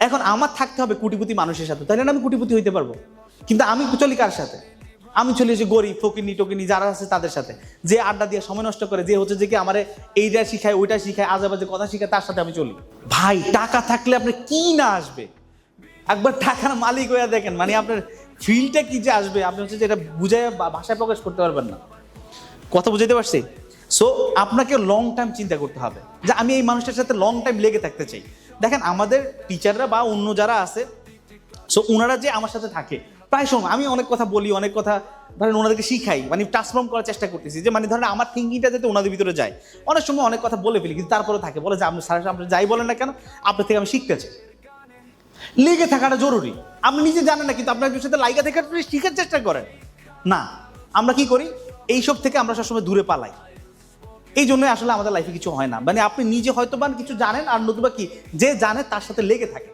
এখন আমার থাকতে হবে কোটিপতি মানুষের সাথে, তাহলে না আমি কোটিপতি হইতে পারবো। কিন্তু আমি চলি কার সাথে? আমি চলি যে গরিব ফকিনি টকিনি যারা আছে তাদের সাথে, যে আড্ডা দিয়ে সময় নষ্ট করে, যে হচ্ছে যে কি আমার এইটা শিখায় ওইটা শিখায় আজেবাজে কথা শিখায়, তার সাথে আমি চলি। ভাই টাকা থাকলে আপনার কি না আসবে, একবার টাকার মালিক হয়ে দেখেন, মানে আপনার ফিলটা কি যে আসবে, আপনি হচ্ছে যে এটা বুঝায় ভাষায় প্রকাশ করতে পারবেন না। কথা বুঝাইতে পারছি? সো আপনাকে লং টাইম চিন্তা করতে হবে যে আমি এই মানুষটার সাথে লং টাইম লেগে থাকতে চাই। দেখেন আমাদের টিচাররা বা অন্য যারা আছে, সো ওনারা যে আমার সাথে থাকে প্রায় সময়, আমি অনেক কথা বলি, অনেক কথা ধরেন ওনাদেরকে শিখাই, মানে ট্রান্সফর্ম করার চেষ্টা করতেছি, যে মানে ধরেন আমার থিঙ্কিংটা যাতে ওনাদের ভিতরে যায়। অনেক সময় অনেক কথা বলে ফেলি, কিন্তু তারপরে থাকে বলে যে আপনি স্যার আপনি যাই বলেন না কেন, আপনার থেকে আমি শিখতে চাই। লেগে থাকাটা জরুরি। আপনি নিজে জানেন না, কিন্তু আপনার সাথে লাইগা থেকে শিখার চেষ্টা করেন না। আমরা কি করি, এইসব থেকে আমরা সবসময় দূরে পালাই। এই জন্যই আসলে আমাদের লাইফে কিছু হয় না। মানে আপনি নিজে হয়তো বা কিছু জানেন, আর নতুবা কি যে জানে তার সাথে লেগে থাকে।